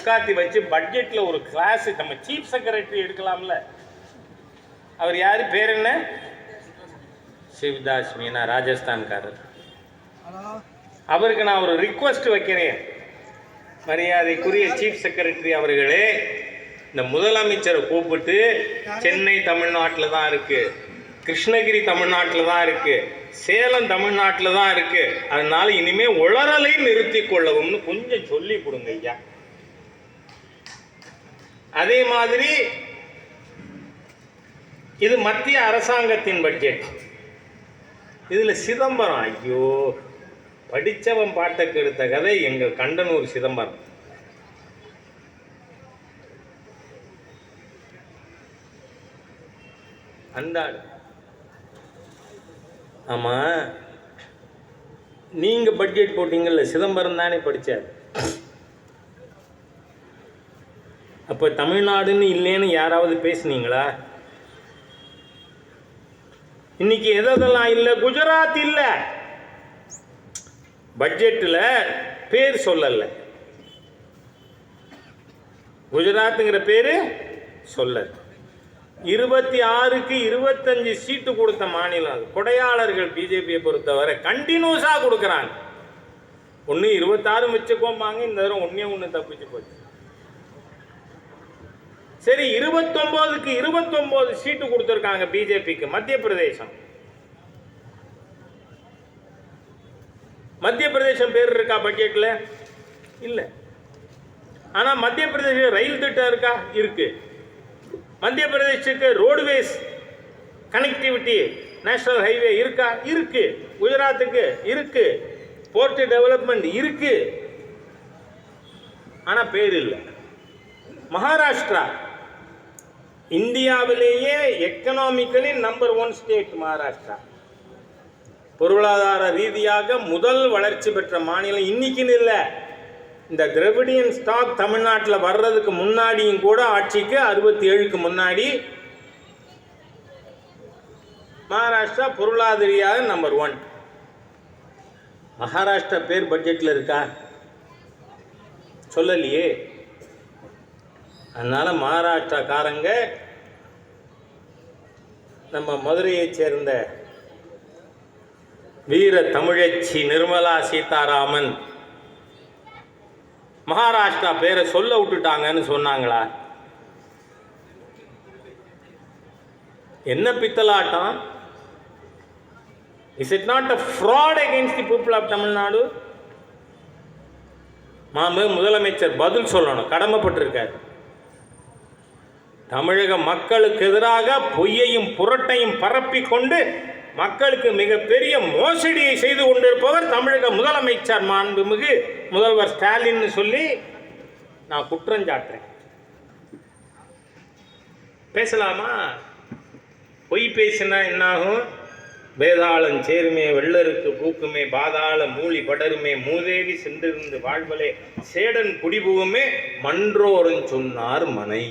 உட்காத்தி வச்சு பட்ஜெட்டில் ஒரு கிளாஸ் நம்ம சீஃப் செக்ரட்டரி எடுக்கலாம்ல. அவர் யார், பேர் என்ன? சிவ்தாஸ் மீனா, ராஜஸ்தான்காரர். அவருக்கு நான் ஒரு ரிக்வெஸ்ட் வைக்கிறேன். மரியாதைக்குரிய சீஃப் செக்ரட்டரி அவர்களே, இந்த முதலமைச்சரை கூப்பிட்டு, சென்னை தமிழ்நாட்டில் தான் இருக்கு, கிருஷ்ணகிரி தமிழ்நாட்டில் தான் இருக்கு, சேலம் தமிழ்நாட்டில் தான் இருக்கு, அதனால இனிமே உளறலை நிறுத்தி கொள்ளவும்னு கொஞ்சம் சொல்லி கொடுங்க ஐயா. அதே மாதிரி இது மத்திய அரசாங்கத்தின் பட்ஜெட். இதுல சிதம்பரம், ஐயோ, படித்தவன் பாட்டக்கு எடுத்த கதை எங்கள் கண்டனூர் சிதம்பரம். அந்த ஆமா, நீங்க பட்ஜெட் போட்டீங்கல்ல, சிதம்பரம் தானே படிச்சார். அப்ப தமிழ்நாடுன்னு இல்லைன்னு யாராவது பேசுனீங்களா? இன்னைக்கு எதெல்லாம் இல்லை, குஜராத் இல்லை, பட்ஜெட்டில் பேர் சொல்லல, குஜராத்துங்கிற பேரு சொல்ல. 26க்கு 25 சீட்டு கொடுத்த மாநிலம். கொடையாளர்கள் பிஜேபியை பொறுத்தவரை கண்டினியூஸா கொடுக்குறாங்க. ஒன்று 26 வச்சுக்கோம்பாங்க, இந்த தடவை ஒன்று தப்பிச்சு போச்சு. சரி, 29க்கு 29 சீட்டு கொடுத்துருக்காங்க பிஜேபிக்கு. மத்திய பிரதேசம், மத்திய பிரதேசம் பேர் இருக்கா பட்ஜெட்ல? இல்ல. ஆனா மத்திய பிரதேச ரயில் திட்டம் இருக்கா? இருக்கு. மத்திய பிரதேசத்துக்கு ரோடுவேஸ் கனெக்டிவிட்டி நேஷனல் ஹைவே இருக்கா? இருக்கு. குஜராத்துக்கு இருக்கு. போர்ட் டெவலப்மெண்ட் இருக்கு. ஆனா பேர் இல்லை. மகாராஷ்டிரா, இந்தியாவிலேயே எக்கனாமிக்கலி நம்பர் 1 ஸ்டேட் மகாராஷ்டிரா. பொருளாதார ரீதியாக முதல் வளர்ச்சி பெற்ற மாநிலம். இன்னைக்குன்னு இல்லை, இந்த திராவிடியன் ஸ்டாக் தமிழ்நாட்டில் வர்றதுக்கு முன்னாடியும் கூட, ஆட்சிக்கு 67க்கு முன்னாடி மகாராஷ்டிரா பொருளாதார நம்பர் 1. மகாராஷ்டிரா பேர் பட்ஜெட்டில் இருக்கா? சொல்லலையே. அதனால மகாராஷ்டிராக்காரங்க நம்ம மதுரையை சேர்ந்த வீர தமிழச்சி நிர்மலா சீதாராமன் மகாராஷ்டிரா பேரை சொல்ல விட்டுட்டாங்கன்னு சொன்னாங்களா? என்ன பித்தலாட்டம்? Is it not a fraud against the people of Tamil Nadu? முதலமைச்சர் பதில் சொல்லணும், கடமைப்பட்டிருக்காரு. தமிழக மக்களுக்கு எதிராக பொய்யையும் புரட்டையும் பரப்பி கொண்டு மக்களுக்கு மிகப்பெரிய மோசடியை செய்து கொண்டிருப்பவர் தமிழக முதலமைச்சர் மாண்புமிகு முதல்வர் ஸ்டாலின் சொல்லி நான் குற்றஞ்சாட்டுறேன். பேசலாமா? பொய் பேசினா என்னாகும்? வேதாளம் சேருமே, வெள்ளருக்கு பூக்குமே, பாதாள மூலி படருமே, மூதேவி சென்றிருந்து வாழ்வலே, சேடன் குடிபுகுமே, மன்றோரும் சொன்னார் மனை.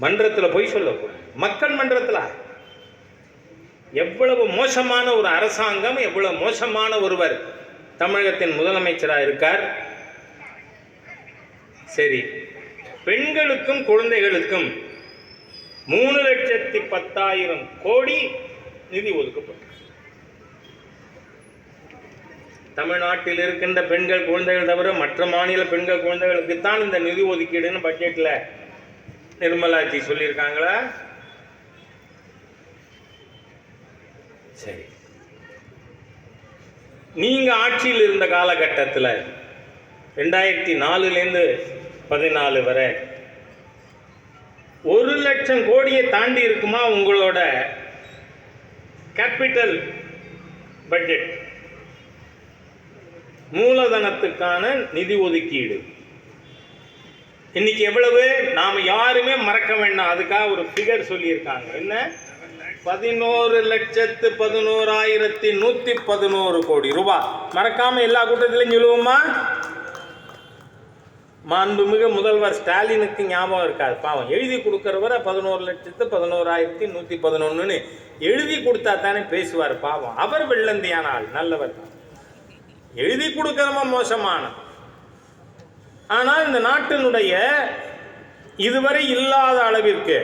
மன்றத்தில் பொய் சொல்லக்கூடாது. மக்கள் மன்றத்தில் எவ்வளவு மோசமான ஒரு அரசாங்கம், எவ்வளவு மோசமான ஒருவர் தமிழகத்தின் முதலமைச்சராக இருக்கார். சரி, பெண்களுக்கும் குழந்தைகளுக்கும் 3,10,000 கோடி நிதி ஒதுக்கப்படும். தமிழ்நாட்டில் இருக்கின்ற பெண்கள் குழந்தைகள் தவிர மற்ற மாநில பெண்கள் குழந்தைகளுக்கு தான் இந்த நிதி ஒதுக்கீடுன்னு பட்ஜெட்டில் நிர்மலாஜி சொல்லியிருக்காங்களா? சரி, நீங்க ஆட்சியில் இருந்த காலகட்டத்தில் 2004லேருந்து 14 வரை 1,00,000 கோடியை தாண்டி இருக்குமா உங்களோட கேபிட்டல் பட்ஜெட்? மூலதனத்துக்கான நிதி ஒதுக்கீடு இன்னைக்கு எவ்வளவு? நாம யாருமே மறக்க வேண்டாம். அதுக்காக ஒரு ஃபிகர் சொல்லியிருக்காங்க. என்ன? 11,11,111 கோடி ரூபாய். மறக்காம எல்லா கூட்டத்திலையும் சொல்லுவோமா? மாண்புமிகு முதல்வர் ஸ்டாலினுக்கு ஞாபகம் இருக்காது, பாவம். எழுதி கொடுக்கறவரை 11,11,111 எழுதி கொடுத்தா தானே பேசுவார், பாவம். அவர் வெள்ளந்தியான ஆள், நல்லவர் தான். எழுதி கொடுக்கறவன் மோசமான. ஆனால் இந்த நாட்டினுடைய இதுவரை இல்லாத அளவிற்கு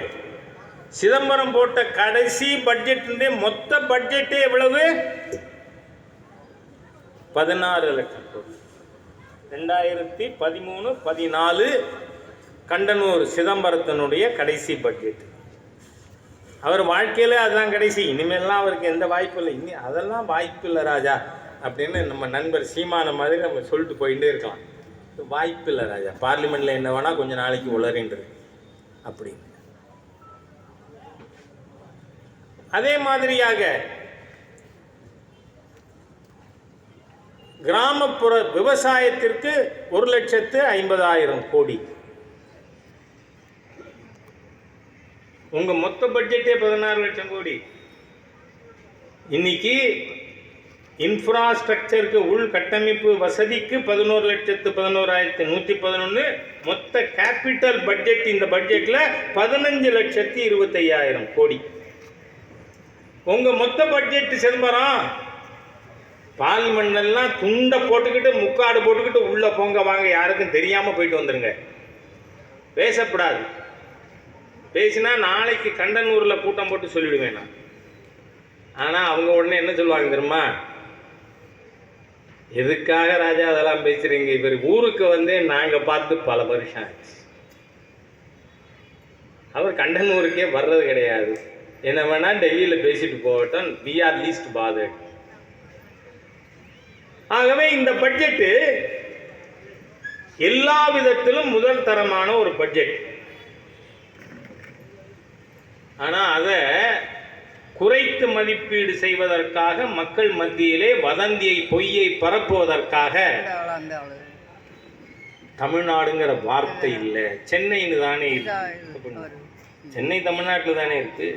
சிதம்பரம் போட்ட கடைசி பட்ஜெட் மொத்த பட்ஜெட்டே எவ்வளவு? 16 லட்சம் கோடி. 2013-14 கண்டனூர் சிதம்பரத்தினுடைய கடைசி பட்ஜெட். அவர் வாழ்க்கையில் அதுதான் கடைசி. இனிமேல்லாம் அவருக்கு எந்த வாய்ப்பு இல்லை. இனி அதெல்லாம் வாய்ப்பு இல்லை ராஜா அப்படின்னு நம்ம நண்பர் சீமான மாதிரி நம்ம சொல்லிட்டு போயிட்டே இருக்கலாம். வாய்ப்பு இல்லை ராஜா, பார்லிமெண்ட்டில் என்ன வேணால் கொஞ்சம் நாளைக்கு உளறின்றது அப்படின்னு. அதே மாதிரியாக கிராமப்புற விவசாயத்திற்கு 1,50,000 கோடி. உங்க மொத்த பட்ஜெட்டே 16 லட்சம் கோடி. இன்னைக்கு இன்ஃப்ராஸ்ட்ரக்சருக்கு உள்கட்டமைப்பு வசதிக்கு 11,11,111. மொத்த கேபிட்டல் பட்ஜெட் இந்த பட்ஜெட்ல 15,25,000 கோடி. உங்க மொத்த பட்ஜெட் சிதம்பரம் பார்லிமெண்ட்லாம் துண்டை போட்டுக்கிட்டு முக்காடு போட்டுக்கிட்டு உள்ள போங்க வாங்க, யாருக்கும் தெரியாம போயிட்டு வந்துருங்க. பேசப்படாது. பேசினா நாளைக்கு கண்டனூர்ல கூட்டம் போட்டு சொல்லிடுவேன் நான். ஆனா அவங்க உடனே என்ன சொல்லுவாங்க தெரியுமா? எதுக்காக ராஜா அதெல்லாம் பேசுறீங்க? இவர் ஊருக்கு வந்து நாங்க பார்த்து பல வருஷம் ஆச்சு. அவர் கண்டனூருக்கே வர்றது கிடையாது. என்ன வேணா டெல்லியில பேசிட்டு போகட்டும், we are least bothered. ஆகவே இந்த பட்ஜெட் எல்லா விதத்திலும் முதல் தரமான ஒரு பட்ஜெட். ஆனா அதை குறைத்து மதிப்பீடு செய்வதற்காக, மக்கள் மத்தியிலே வதந்தியை பொய்யை பரப்புவதற்காக தமிழ்நாடுங்கிற வார்த்தை இல்லை, சென்னைன்னு தானே இருக்கு. சென்னை தமிழ்நாட்டில் தானே இருக்கு.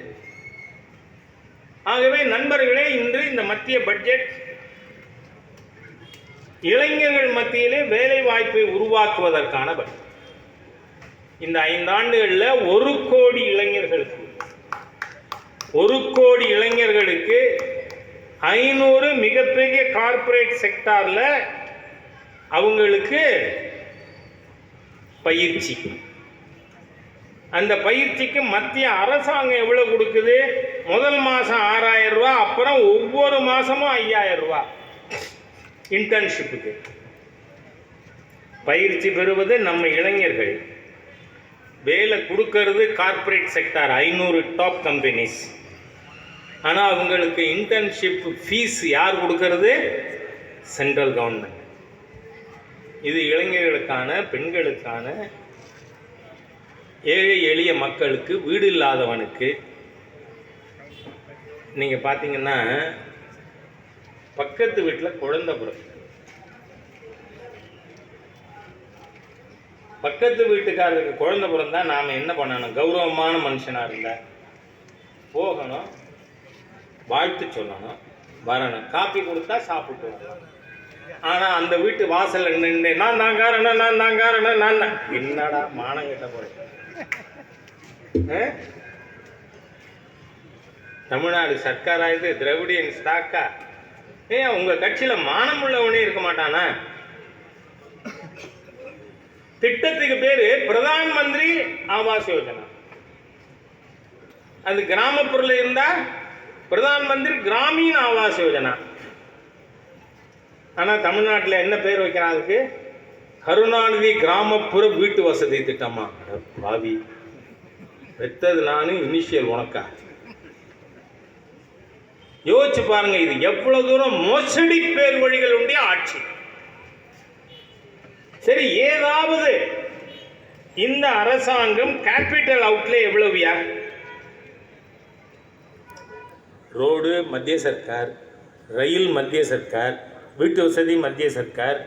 ஆகவே நண்பர்களே, இன்று இந்த மத்திய பட்ஜெட் இளைஞர்கள் மத்தியிலே வேலை வாய்ப்பை உருவாக்குவதற்கான பட்ஜெட். இந்த 5 ஆண்டுகளில் 1 கோடி இளைஞர்களுக்கு 500 மிகப்பெரிய கார்ப்பரேட் செக்டார்ல அவங்களுக்கு பயிற்சி. அந்த பயிற்சிக்கு மத்திய அரசாங்கம் எவ்வளவு கொடுக்குது? முதல் மாசம் 6,000 ரூபாய், அப்புறம் ஒவ்வொரு மாசமும் 5,000 ரூபாய் இன்டர்ன்ஷிப்புக்கு. பயிற்சி பெறுவது நம்ம இளைஞர்கள், வேலை கொடுக்கறது கார்ப்பரேட் செக்டார் 500 டாப் கம்பெனிஸ். ஆனால் அவங்களுக்கு இன்டர்ன்ஷிப் ஃபீஸ் யார் கொடுக்கறது? Central government. இது இளைஞர்களுக்கான, பெண்களுக்கான, ஏழை எளிய மக்களுக்கு, வீடு இல்லாதவனுக்கு. நீங்கள் பார்த்தீங்கன்னா பக்கத்து வீட்டில் குழந்தை பிறகு பக்கத்து வீட்டுக்காரருக்கு குழந்தை பிறந்தா நாம் என்ன பண்ணணும்? கௌரவமான மனுஷனாக இருந்தால் போகணும், வாழ்த்து சொல்லணும், வரணும், காப்பி கொடுத்தா சாப்பிட்டு வரணும். ஆனால் அந்த வீட்டு வாசல்ல நின்று நான் தான் காரணம், நான் தான் காரணம், நான் தான். என்னடா மானம் கிட்ட போறேன். தமிழ்நாடு சர்க்காரா இது? திராவிடியன் ஸ்டாக்கா? உங்க கட்சியில மானம் உள்ளவனே இருக்க மாட்டானா? திட்டத்துக்கு பேரு பிரதான் மந்திரி ஆவாஸ் யோஜனா. அது கிராமப்புறல இருந்தா பிரதான் மந்திரி கிராமீண ஆவாஸ் யோஜனா. ஆனா தமிழ்நாட்டில் என்ன பேர் வைக்கிறான் அதுக்கு? கருணாநிதி கிராமப்புற வீட்டு வசதி திட்டமா? பாவி, பெத்தது நானும், இனிஷியல் உனக்கா? யோசிச்சு பாருங்க, இது எவ்வளவு தூரம் மோசடி பேர் வழிகளுடைய ஆட்சி. சரி, ஏதாவது இந்த அரசாங்கம் கேபிட்டல் அவுட்லே எவ்வளவுயா? ரோடு மத்திய சர்க்கார், ரயில் மத்திய சர்க்கார், வீட்டு வசதி மத்திய சர்க்கார்.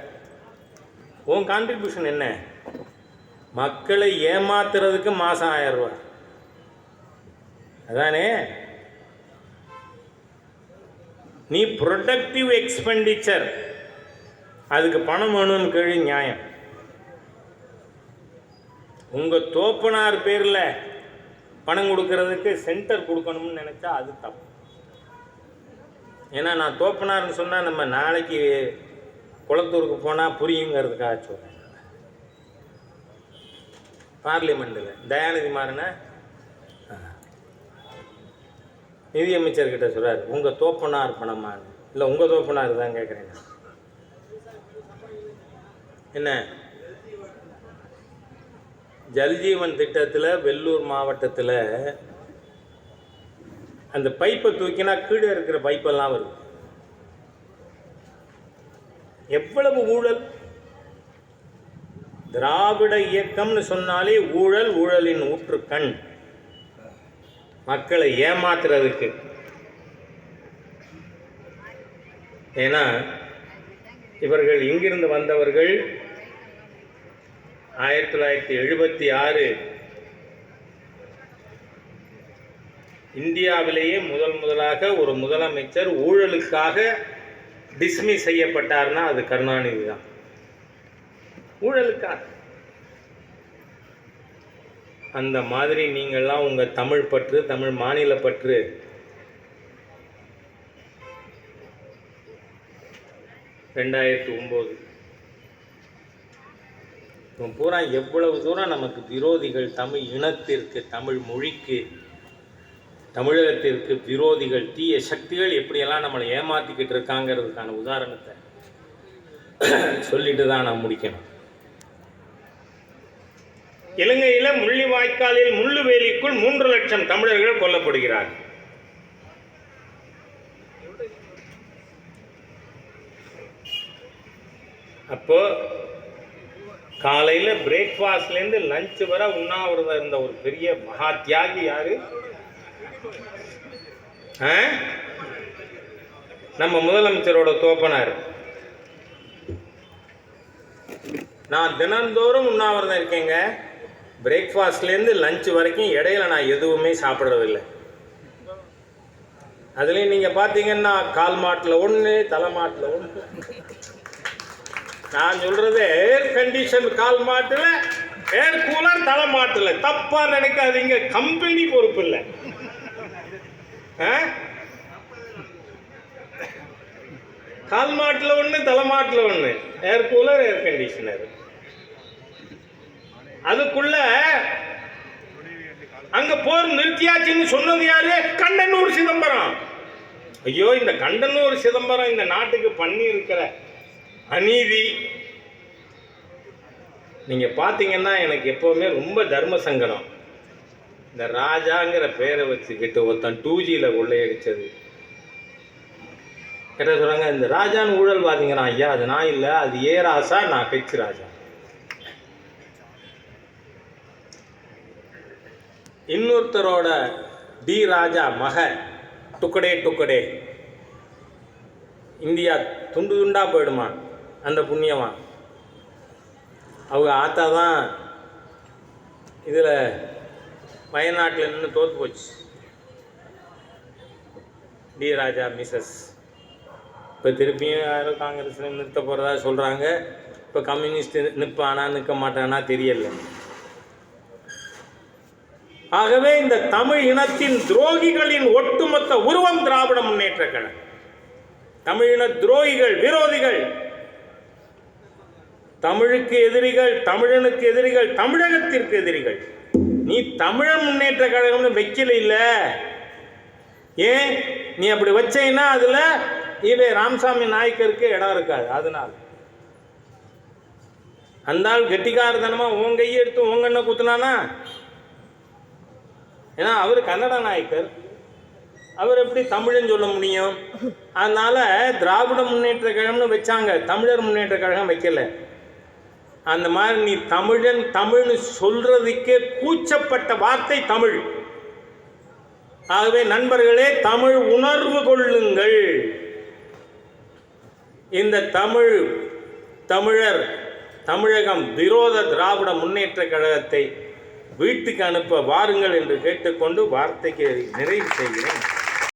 உன் கான்ட்ரிபியூஷன் என்ன? மக்களை ஏமாத்துறதுக்கு மாசம் 1000 ரூபாய் அதானே? நீ ப்ரொடக்டிவ் எக்ஸ்பெண்டிச்சர், அதுக்கு பணம் வேணும்னு கேள்வி நியாயம். உங்கள் தோப்பனார் பேரில் பணம் கொடுக்கறதுக்கு சென்டர் கொடுக்கணும்னு நினச்சா அது தப்பு. ஏன்னா நான் தோப்பனார்னு சொன்னால் நம்ம நாளைக்கு குளத்தூருக்கு போனால் புரியுங்கிறதுக்காக சொல்கிறேன். பார்லிமெண்ட்டில் தயாநிதி மாறன நிதியமைச்சர்கிட்ட சொல்கிறார், உங்கள் தோப்பனார் பணமானு. இல்லை, உங்கள் தோப்பனார் தான் கேட்குறேன். என்ன ஜல்ஜீவன் திட்டத்தில் வெள்ளூர் மாவட்டத்தில் அந்த பைப்பை தூக்கினா கீழே இருக்கிற பைப்பெல்லாம் வருது. எவ்வளவு ஊழல்! திராவிட இயக்கம்னு சொன்னாலே ஊழல், ஊழலின் ஊற்றுக்கண். மக்களை ஏமாத்துறதுக்கு. ஏன்னா இவர்கள் இங்கிருந்து வந்தவர்கள் 1976 இந்தியாவிலேயே முதலாக ஒரு முதலமைச்சர் ஊழலுக்காக டிஸ்மிஸ் செய்யப்பட்டார்னா அது கருணாநிதி தான். ஊழலுக்காக. அந்த மாதிரி நீங்கள்லாம் உங்கள் தமிழ் பற்று, தமிழ் மாநில பற்று பூரா எவ்வளவு தூரம் நமக்கு விரோதிகள், தமிழ் இனத்திற்கு, தமிழ் மொழிக்கு, தமிழகத்திற்கு விரோதிகள், தீய சக்திகள் எப்படியெல்லாம் நம்மளை ஏமாற்றிக்கிட்டு இருக்காங்கிறதுக்கான உதாரணத்தை சொல்லிட்டு தான் நான் முடிக்கணும். இலங்கையில் முள்ளிவாய்க்காலில் முள்ளுவேலிக்குள் 3 லட்சம் தமிழர்கள் கொல்லப்படுகிறார்கள். அப்போ காலையில் பிரேக்ஃபாஸ்ட்லேருந்து லஞ்சு வர உண்ணாவிரதம் இருந்த ஒரு பெரிய மகா தியாகி யாரு? நம்ம முதலமைச்சரோட தோப்பனார். நான் தினந்தோறும் உண்ணாவிரதம் இருக்கேங்க. பிரேக்ஃபாஸ்ட்லேருந்து லஞ்சு வரைக்கும் இடையில நான் எதுவுமே சாப்பிட்றதில்லை. அதுலேயும் நீங்கள் பார்த்தீங்கன்னா கால் மாட்டில் ஒன்று, தலை மாட்டில் ஒன்று. நான் சொல்கிறது ஏர் கண்டிஷன் கால் மாட்டில், ஏர் கூலர் தலை மாட்டில். தப்பாக நினைக்காதீங்க, கம்பெனி பொறுப்பு இல்லை. கால் மாட்டில் ஒன்று, தலை மாட்டில் ஒன்று, ஏர் கூலர், ஏர் கண்டிஷனர். அதுக்குள்ள அங்க போர் நிறுத்தியாச்சுன்னு சொன்னது யாரு? கண்டனூர் சிதம்பரம். ஐயோ, இந்த கண்டனூர் சிதம்பரம் இந்த நாட்டுக்கு பண்ணி இருக்கிற அநீதி நீங்க பாத்தீங்கன்னா எனக்கு எப்பவுமே ரொம்ப தர்ம சங்கடம். இந்த ராஜாங்கிற பேரை வச்சுக்கிட்டு ஒருத்தன் 2Gல கொள்ளையடிச்சது கேட்ட சொல்றாங்க, இந்த ராஜான்னு ஊழல்வாதிங்கிறான். ஐயா, அது நான் இல்லை, அது ஏ ராசா, நான் ஹெச் ராஜா. இன்னொருத்தரோட டி ராஜா மக டுக்கடே டுக்கடே இந்தியா துண்டு துண்டா போயிடுமா அந்த புண்ணியவான். அவங்க ஆத்தா தான் இதில் வயநாட்டில் நின்று தோற்று போச்சு. டி ராஜா மிஸ்ஸஸ். இப்போ திருப்பியும் யாரும் காங்கிரஸில் நிறுத்த போகிறதா சொல்கிறாங்க. இப்போ கம்யூனிஸ்ட் நிற்பானா நிற்க மாட்டானா தெரியல. ஆகவே இந்த தமிழ் இனத்தின் துரோகிகளின் ஒட்டுமொத்த உருவம் திராவிட முன்னேற்ற கழகம். தமிழின துரோகிகள், விரோதிகள், தமிழுக்கு எதிரிகள், தமிழனுக்கு எதிரிகள், தமிழகத்திற்கு எதிரிகள். நீ தமிழன் முன்னேற்ற கழகம்னு வைக்கல இல்ல? ஏன் நீ அப்படி வச்சேன்னா அதுல இவே ராமசாமி நாயக்கருக்கு இடம் இருக்காது. அதனால அந்த ஆள் கெட்டிக்காரத்தனமா உன் கையை எடுத்து உங்கண்ண குத்துனானா? ஏன்னா அவர் கன்னட நாயக்கர், அவர் எப்படி தமிழ்னு சொல்ல முடியும்? அதனால திராவிட முன்னேற்ற கழகம்னு வச்சாங்க, தமிழர் முன்னேற்ற கழகம் வைக்கல. அந்த மாதிரி நீ தமிழன் தமிழ்னு சொல்றதுக்கே கூச்சப்பட்ட வார்த்தை தமிழ். ஆகவே நண்பர்களே, தமிழ் உணர்வு கொள்ளுங்கள். இந்த தமிழர் தமிழகம் விரோத திராவிட முன்னேற்ற கழகத்தை வீட்டுக்கு அனுப்ப வாருங்கள் என்று கேட்டுக்கொண்டு வார்த்தைக்கு நிறைவு செய்கிறேன்.